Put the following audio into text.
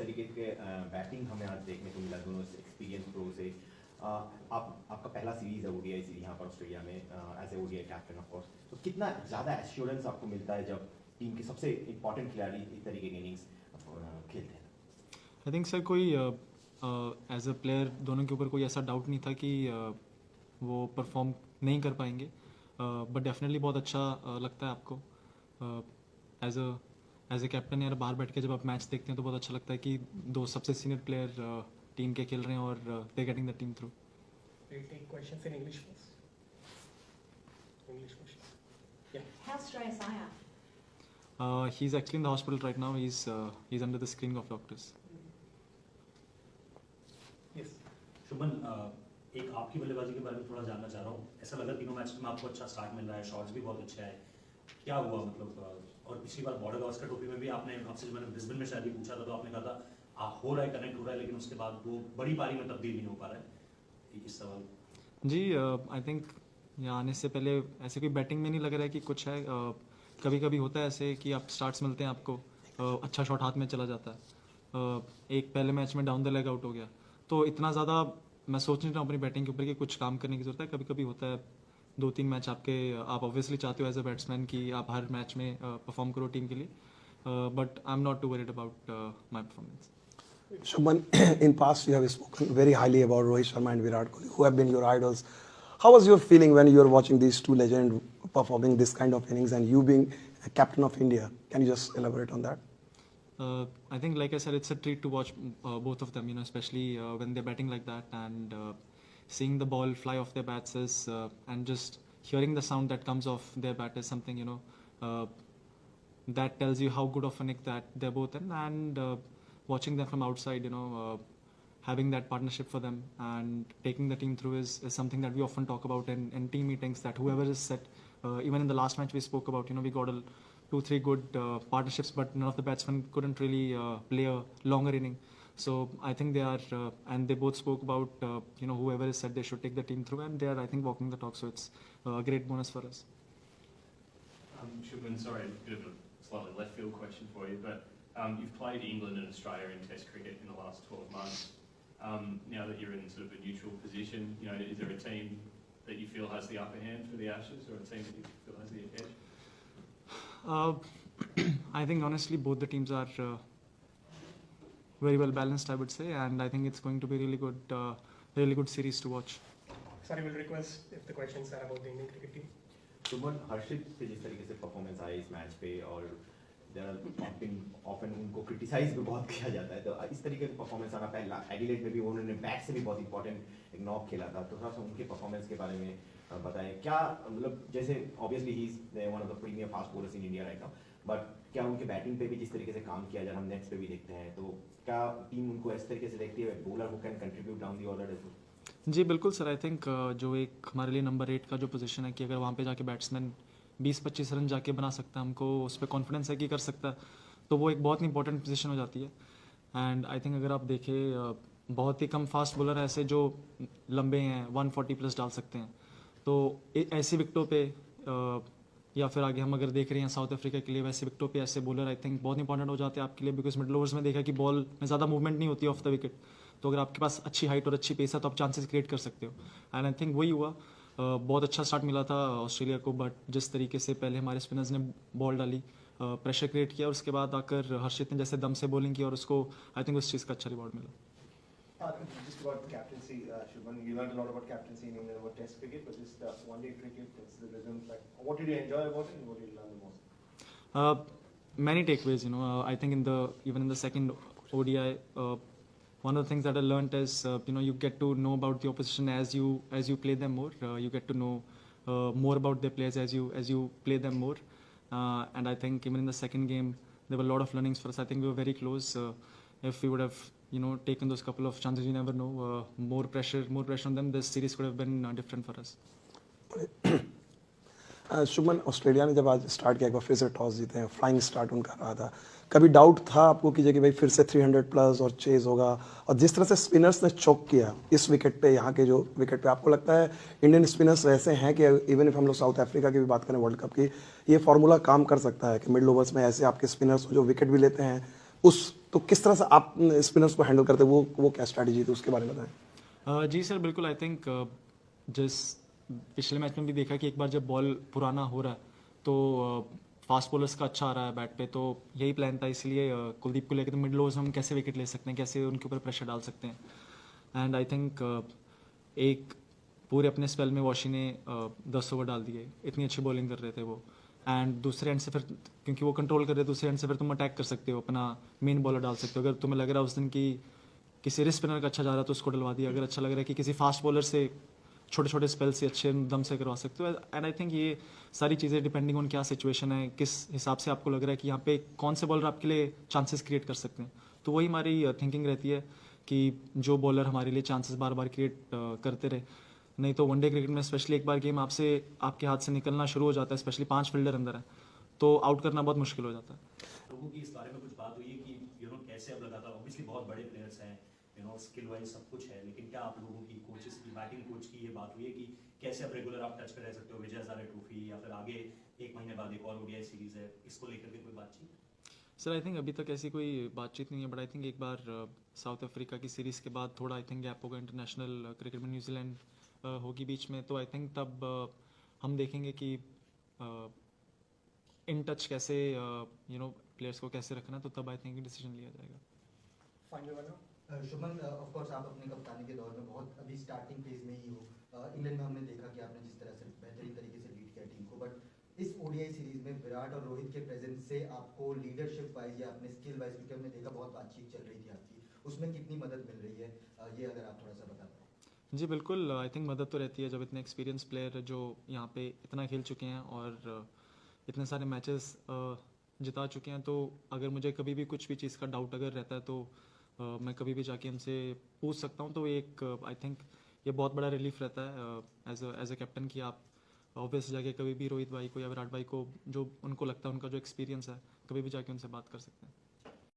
तरीके के बैटिंग हमें आज देखने को मिला दोनों एक्सपीरियंस प्रो से। आपका पहला सीरीज है ओडीआई सीरीज यहाँ पर ऑस्ट्रेलिया में as a ODI captain of course, तो कितना ज़्यादा एश्योरेंस आपको मिलता है जब टीम के सबसे इंपॉर्टेंट खिलाड़ी इस तरीके के इनिंग्स खेलते हैं? आई थिंक सर कोई एज अ प्लेयर दोनों के ऊपर कोई ऐसा डाउट नहीं था कि वो परफॉर्म नहीं कर पाएंगे, बट डेफिनेटली बहुत अच्छा लगता है आपको एज ए कैप्टन यार बाहर बैठ के जब आप मैच देखते हैं तो बहुत अच्छा लगता है कि दो सबसे सीनियर प्लेयर टीम के खेल रहे हैं और they getting the team through. We'll take questions in English first. English questions. Yeah. How's Shreyas Iyer? He's actually in the hospital right now. He's under the screening of doctors. Yes. शुभन, एक आपकी बल्लेबाजी के बारे में थोड़ा जानना चाह रहा हूँ। ऐसा लगा तीनों मैच में आपको अच्छा स्टार्ट मिल रहा है, शॉट्स भी बहुत अच्छे आए, क्या हुआ मतलब? और पिछली बार बॉर्डर गावस्कर ट्रॉफी में भी आपसे जब मैंने ब्रिस्बेन में शायद पूछा था तो आपने कहा था हो रहा है, कनेक्ट हो रहा है, लेकिन उसके बाद वो बड़ी पारी में तब्दील नहीं हो पा रहा है। इस सवाल जी आई थिंक यहाँ आने से पहले ऐसे कोई बैटिंग में नहीं लग रहा है कि कुछ है। कभी कभी होता है ऐसे कि आप स्टार्ट्स मिलते हैं आपको, अच्छा शॉट हाथ में चला जाता है, एक पहले मैच में डाउन द लेग आउट हो गया, तो इतना ज़्यादा मैं सोच नहीं रहा हूँ अपनी बैटिंग के ऊपर कि कुछ काम करने की जरूरत है। कभी कभी होता है 2-3 मैच आप ऑब्वियसली चाहते हो एज अ बैट्समैन कि आप हर मैच में परफॉर्म करो टीम के लिए, but I am not to worried about my performance. Shubman, in past you have spoken very highly about Rohit Sharma and Virat Kohli, who have been your idols. How was your feeling when you were watching these two legends performing this kind of innings and you being a captain of India? Can you just elaborate on that? I think, like I said, it's a treat to watch both of them, you know, especially when they're batting like that, and seeing the ball fly off their bats and just hearing the sound that comes off their bat is something, you know, that tells you how good of a nick that they're both in, and watching them from outside, you know, having that partnership for them and taking the team through is something that we often talk about in team meetings, that whoever is set, even in the last match we spoke about, you know, we got 2-3 good partnerships, but none of the batsmen couldn't really play a longer inning. So I think they are, and they both spoke about, you know, whoever is set, they should take the team through, and they are, I think, walking the talk. So it's a great bonus for us. Shubman, sorry, a bit of a slightly left field question for you, but you've played England and Australia in Test cricket in the last 12 months. Now that you're in sort of a neutral position, you know, is there a team that you feel has the upper hand for the Ashes, or a team that you feel has the edge? I think honestly both the teams are very well balanced, I would say, and I think it's going to be really good series to watch. Sorry, we'll request if the questions are about the Indian cricket team. Shubman, Harshit से जिस तरीके से performance आई इस match पे, और often उनको criticise भी बहुत किया जाता है, तो इस तरीके का परफॉर्मेंस आना, पहला एडिलेड में भी उन्होंने बैट से भी बहुत इंपॉर्टेंट एक नॉक खेला था, तो थोड़ा सा उनके परफॉर्मेंस के बारे में बताएं। क्या मतलब, जैसे ऑब्वियसली ही is one of the premier fast bowlers in India right now, but क्या उनके बैटिंग पे भी जिस तरीके से काम किया जाए, हम नेक्स्ट पे भी देखते हैं, तो क्या टीम उनको इस तरीके से देखती है, bowler who can contribute down the order? जी बिल्कुल सर, आई थिंक जो एक हमारे लिए नंबर 8 का जो पोजीशन है कि अगर वहाँ पे जाके बैट्समैन 20-25 रन जाके बना सकता है, हमको उस पर कॉन्फिडेंस है कि कर सकता है, तो वो एक बहुत इंपॉर्टेंट पोजीशन हो जाती है। एंड आई थिंक अगर आप देखें, बहुत ही कम फास्ट बॉलर है ऐसे जो लंबे हैं 140 प्लस डाल सकते हैं, तो ऐसी विकटों पे या फिर आगे हम अगर देख रहे हैं साउथ अफ्रीका के लिए, वैसे विकटों पे ऐसे बॉलर आई थिंक बहुत इंपॉर्टेंट हो जाते हैं आपके लिए, बिकॉज मिडल ओवर्स में देखा कि बॉल में ज़्यादा मूवमेंट नहीं होती ऑफ द विकेट, तो अगर आपके पास अच्छी हाइट और अच्छी पेस है तो आप चांसेस क्रिएट कर सकते हो। एंड आई थिंक वही हुआ, बहुत अच्छा स्टार्ट मिला था ऑस्ट्रेलिया को, बट जिस तरीके से पहले हमारे स्पिनर्स ने बॉल डाली, प्रेशर क्रिएट किया, और उसके बाद आकर हर्षित ने जैसे दम से बॉलिंग की, और उसको आई थिंक उस चीज़ का अच्छा रिवॉर्ड मिला। Just about captaincy, Shubman, you learned a lot about captaincy in England, about Test cricket, but just one-day cricket, it's the rhythm. Like, what did you enjoy about it, and what did you learn the most? Many takeaways, you know. I think even in the second ODI, one of the things that I learned is, you know, you get to know about the opposition as you play them more. You get to know more about their players as you play them more. And I think even in the second game, there were a lot of learnings for us. I think we were very close. If we would have, you know, taken those couple of chances, you never know. More pressure on them, this series could have been different for us. Shubman, Australia ने जब आज start किया, एक बार फिर से toss जीते हैं, flying start उनका रहा था, कभी डाउट था आपको कि भाई फिर से 300 प्लस और चेज होगा? और जिस तरह से स्पिनर्स ने चौक किया इस विकेट पे, यहाँ के जो विकेट पे, आपको लगता है इंडियन स्पिनर्स ऐसे हैं कि इवन इफ हम लोग साउथ अफ्रीका की भी बात करें वर्ल्ड कप की, ये फार्मूला काम कर सकता है कि मिडिल ओवर्स में ऐसे आपके स्पिनर्स जो विकेट भी लेते हैं, उस तो किस तरह से आप स्पिनर्स को हैंडल करते हैं, वो क्या स्ट्रैटेजी थी, उसके बारे में बताएं। जी सर बिल्कुल। आई थिंक जिस पिछले मैच में भी देखा कि एक बार जब बॉल पुराना हो रहा है तो फास्ट बॉलर्स का अच्छा आ रहा है बैट पे, तो यही प्लान था। इसलिए कुलदीप को लेकर तो मिड ओवर्स में हम कैसे विकेट ले सकते हैं, कैसे उनके ऊपर प्रेशर डाल सकते हैं। एंड आई थिंक एक पूरे अपने स्पेल में वॉशी ने 10 ओवर डाल दिए, इतनी अच्छी बॉलिंग कर रहे थे वो। एंड दूसरे एंड से फिर क्योंकि वो कंट्रोल कर रहे थे, दूसरे एंड से फिर तुम अटैक कर सकते हो, अपना मेन बॉलर डाल सकते हो। अगर तुम्हें लग रहा है उस दिन की किसी रिस्ट स्पिनर का अच्छा जा रहा है तो उसको डलवा दिया, अगर अच्छा लग रहा है कि किसी फास्ट बॉलर से छोटे छोटे स्पेल से अच्छे दम से करवा सकते हो। एंड आई थिंक ये सारी चीज़ें डिपेंडिंग ऑन क्या सिचुएशन है, किस हिसाब से आपको लग रहा है कि यहाँ पे कौन से बॉलर आपके लिए चांसेस क्रिएट कर सकते हैं, तो वही हमारी थिंकिंग रहती है कि जो बॉलर हमारे लिए चांसेस बार बार क्रिएट करते रहे। नहीं तो वनडे क्रिकेट में स्पेशली एक बार गेम आपके हाथ से निकलना शुरू हो जाता है, स्पेशली 5 फील्डर अंदर है, तो आउट करना बहुत मुश्किल हो जाता है। लोगों की इस बारे में कुछ बात हुई है कि कैसे अब लगातार ऑब्वियसली बहुत बड़े प्लेयर्स हैं, स्किल वाइज सब कुछ है, लेकिन क्या आप लोगों की कोचेस की, बैटिंग कोच की ये बात हुई है कि कैसे अब रेगुलर आप टच पे रह सकते हो, विजय हजारे ट्रॉफी या फिर आगे 1 महीने बाद एक और ओडीआई सीरीज है, इसको लेकर के कोई बातचीत? सर आई थिंक अभी तक ऐसी कोई बातचीत नहीं है, बट आई थिंक एक बार साउथ अफ्रीका की सीरीज़ के बाद थोड़ा आई थिंक गैप होगा इंटरनेशनल क्रिकेट में, न्यूजीलैंड होगी बीच में, तो आई थिंक तब हम देखेंगे कि इन टच कैसे प्लेयर्स को कैसे रखना, तो तब आई थिंक डिसीजन लिया जाएगा। फाइनल वाला शुभमन, ऑफ कोर्स आप अपने कप्तानी के दौर में बहुत अभी स्टार्टिंग फेज में ही हो। इंग्लैंड में हमने देखा कि आपने जिस तरह से बेहतरीन तरीके से लीड किया टीम को, बट इस ओडीआई सीरीज में विराट और रोहित के प्रेजेंस से आपको लीडरशिप वाइज या अपने स्किल वाइज, क्योंकि हमने देखा बहुत बातचीत चल रही थी आपकी, उसमें कितनी मदद मिल रही है, ये अगर आप थोड़ा सा बता पाएं। जी बिल्कुल। आई थिंक मदद तो रहती है जब इतने एक्सपीरियंस प्लेयर जो यहाँ पे इतना खेल चुके हैं और इतने सारे मैचेस जिता चुके हैं, तो अगर मुझे कभी भी कुछ भी चीज़ का डाउट अगर रहता है तो मैं कभी भी जाके उनसे पूछ सकता हूँ। तो एक आई थिंक ये बहुत बड़ा रिलीफ रहता है एज अ कैप्टन कि आप ऑब्वियस जाके कभी भी रोहित भाई को या विराट भाई को, जो उनको लगता है उनका जो एक्सपीरियंस है, कभी भी जाके उनसे बात कर सकते हैं।